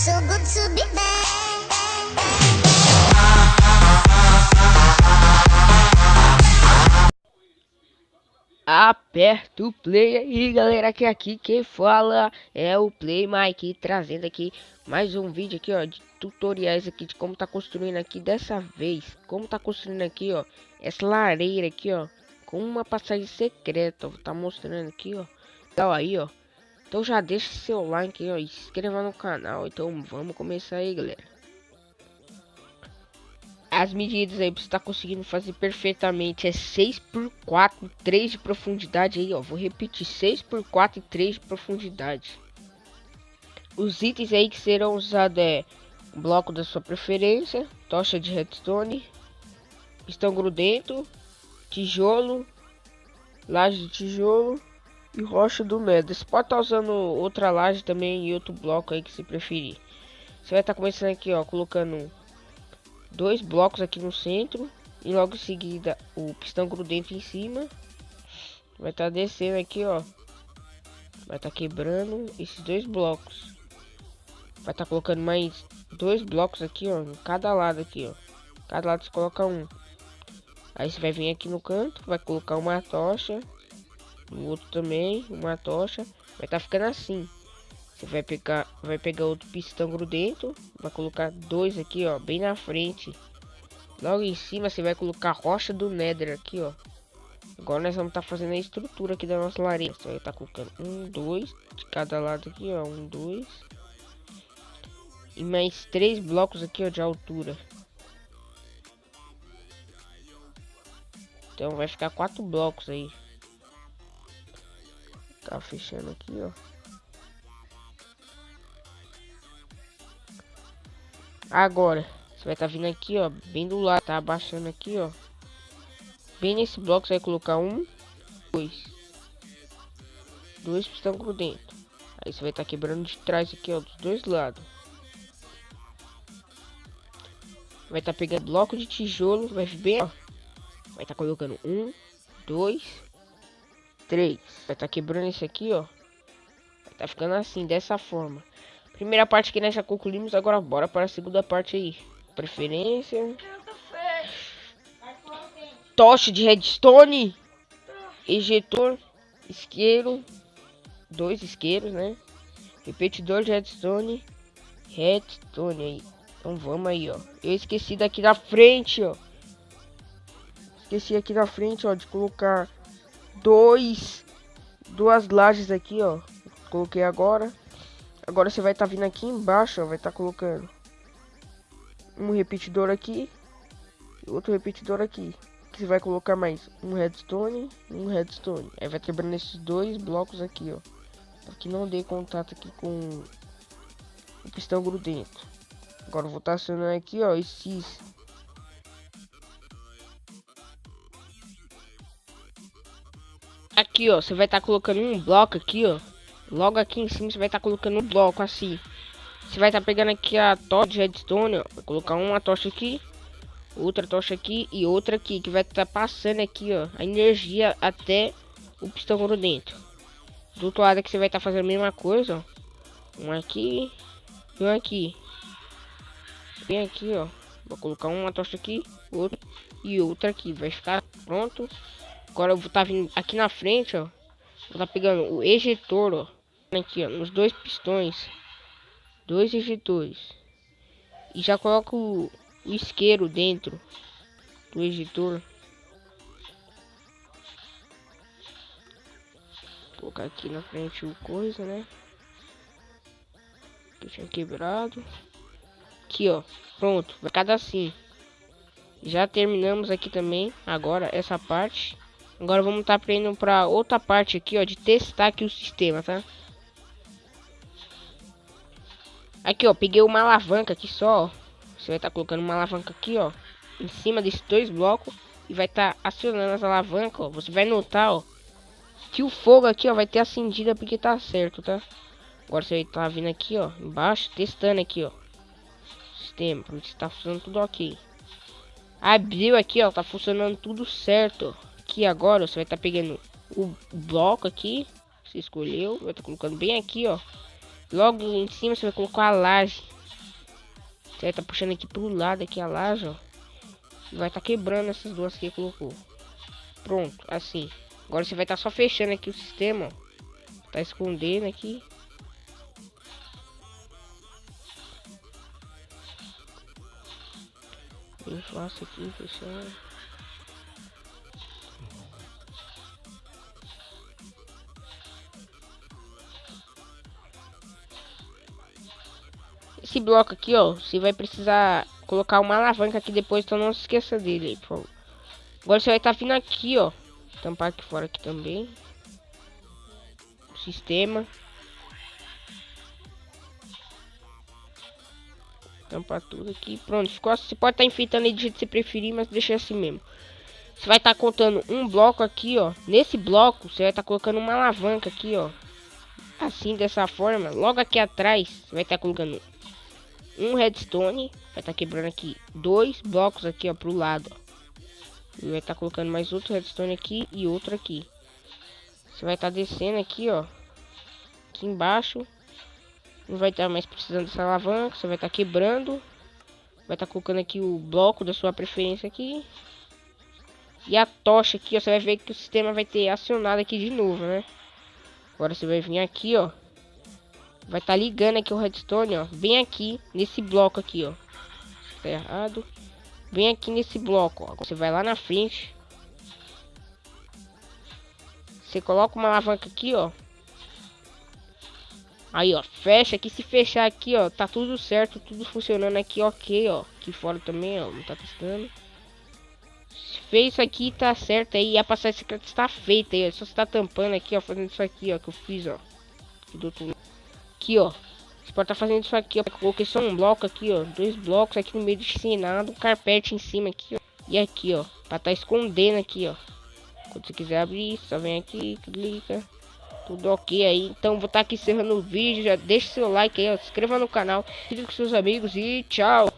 So good to be back. Aperta o play aí, galera, que aqui quem fala é o Play Mike, trazendo aqui mais um vídeo aqui, ó, de tutoriais aqui de como tá construindo aqui dessa vez, como tá construindo aqui, ó, essa lareira aqui, ó, com uma passagem secreta, ó, tá mostrando aqui, ó, legal aí, ó. Então já deixa seu like aí, ó, e se inscreva no canal. Então vamos começar aí, galera. As medidas aí pra você tá conseguindo fazer perfeitamente é 6x4, 3 de profundidade aí, ó. Vou repetir, 6x4 e 3 de profundidade. Os itens aí que serão usados é um bloco da sua preferência, tocha de redstone, pistão grudento, tijolo, laje de tijolo e rocha do nether. Você pode estar usando outra laje também e outro bloco aí que se preferir. Você vai estar começando aqui, ó, colocando 2 blocos aqui no centro e logo em seguida o pistão grudento em cima. Vai estar descendo aqui, ó. Vai estar quebrando esses 2 blocos. Vai estar colocando mais 2 blocos aqui, ó, em cada lado aqui, ó. Cada lado você coloca um. Aí você vai vir aqui no canto, vai colocar uma tocha, no outro também uma tocha. Vai estar ficando assim. Você vai pegar outro pistão grudento, vai colocar 2 aqui, ó, bem na frente. Logo em cima você vai colocar rocha do nether aqui, ó. Agora nós vamos estar fazendo a estrutura aqui da nossa lareira. Você vai estar colocando 1, 2 de cada lado aqui, ó, 1, 2. E mais 3 blocos aqui, ó, de altura. Então vai ficar 4 blocos aí. Tá fechando aqui, ó. Agora, você vai estar vindo aqui, ó, bem do lado, tá abaixando aqui, ó. Bem nesse bloco você vai colocar 1, 2 pistão grudento. Aí você vai estar quebrando de trás aqui, ó, dos dois lados. Vai estar pegando bloco de tijolo, vai vir bem, ó. Vai estar colocando 1, 2, 3. Vai estar quebrando esse aqui, ó. Vai estar ficando assim, dessa forma. Primeira parte que nós já concluímos, agora bora para a segunda parte aí. Preferência. Tocha de redstone. Ejetor. Isqueiro. 2 isqueiros, né? Repetidor de redstone. Redstone aí. Então vamos aí, ó. Eu esqueci daqui da frente, ó. Esqueci aqui na frente, ó, de colocar duas lajes aqui, ó. Coloquei agora. Agora você vai estar vindo aqui embaixo, ó, vai estar colocando um repetidor aqui e outro repetidor aqui. Que você vai colocar mais um redstone e um redstone. Aí vai quebrando esses 2 blocos aqui, ó. Para que não dê contato aqui com o pistão grudento. Agora eu vou estar acionando aqui, ó, esses. Aqui, ó, você vai estar colocando um bloco aqui, ó. Logo aqui em cima você vai estar colocando um bloco assim. Você vai estar pegando aqui a tocha de redstone, ó. Vai colocar uma tocha aqui, outra tocha aqui e outra aqui. Que vai estar passando aqui, ó, a energia até o pistão grudento. Do outro lado aqui você vai estar fazendo a mesma coisa, ó. Um aqui e um aqui. Bem aqui, ó. Vou colocar uma tocha aqui, outra e outra aqui. Vai ficar pronto. Agora eu vou estar vindo aqui na frente, ó. Vou estar pegando o ejetor, ó. Aqui, ó, nos 2 pistões. 2 ejetores. E já coloco o isqueiro dentro do ejetor. Vou colocar aqui na frente o coisa, né? Que eu tinha quebrado. Aqui, ó. Pronto. Vai cada assim. Já terminamos aqui também. Agora essa parte. Agora vamos estar aprendendo para outra parte aqui, ó, de testar aqui o sistema, tá? Aqui, ó, peguei uma alavanca aqui só, ó. Você vai estar colocando uma alavanca aqui, ó, em cima desses 2 blocos e vai estar acionando as alavancas, ó. Você vai notar, ó, que o fogo aqui, ó, vai ter acendido porque tá certo, tá? Agora você vai estar vindo aqui, ó, embaixo, testando aqui, ó, sistema, pra ver se tá funcionando tudo ok. Abriu aqui, ó, tá funcionando tudo certo, ó. Aqui agora você vai estar pegando o bloco aqui, você escolheu, vai estar colocando bem aqui, ó. Logo em cima você vai colocar a laje. Você vai estar puxando aqui pro lado, aqui a laje, ó. E vai estar quebrando essas duas que colocou. Pronto, assim. Agora você vai estar só fechando aqui o sistema, ó. Tá escondendo aqui. Bem fácil aqui, fechando. Esse bloco aqui, ó, você vai precisar colocar uma alavanca aqui depois, então não se esqueça dele aí, por favor. Agora você vai estar vindo aqui, ó, tampar aqui fora aqui também. Sistema. Tampar tudo aqui. Pronto, ficou assim. Você pode estar enfeitando aí do jeito que você preferir, mas deixa assim mesmo. Você vai estar contando um bloco aqui, ó. Nesse bloco, você vai estar colocando uma alavanca aqui, ó. Assim, dessa forma. Logo aqui atrás, você vai estar colocando um redstone. Vai estar quebrando aqui 2 blocos aqui, ó, pro lado, ó. E vai estar colocando mais outro redstone aqui e outro aqui. Você vai estar descendo aqui, ó. Aqui embaixo. Não vai estar mais precisando dessa alavanca. Você vai estar quebrando. Vai estar colocando aqui o bloco da sua preferência aqui. E a tocha aqui, ó. Você vai ver que o sistema vai ter acionado aqui de novo, né? Agora você vai vir aqui, ó. Vai estar ligando aqui o redstone, ó. Bem aqui, nesse bloco aqui, ó. Tá errado. Bem aqui nesse bloco, ó. Você vai lá na frente. Você coloca uma alavanca aqui, ó. Aí, ó. Fecha aqui. Se fechar aqui, ó. Tá tudo certo. Tudo funcionando aqui, ok, ó. Aqui fora também, ó. Não tá testando. Se fez isso aqui, tá certo aí. A passagem secreta está feita aí, ó. Só você tá tampando aqui, ó. Fazendo isso aqui, ó. Que eu fiz, ó. Aqui do outro lado. Aqui, ó. Você pode estar fazendo isso aqui, ó. Eu coloquei só um bloco aqui, ó. 2 blocos aqui no meio do ensinado. Um carpete em cima aqui, ó. E aqui, ó. Pra tá escondendo aqui, ó. Quando você quiser abrir, só vem aqui, clica. Tudo ok aí. Então vou estar aqui encerrando o vídeo. Já deixa seu like aí, ó. Se inscreva no canal. Fique com seus amigos e tchau.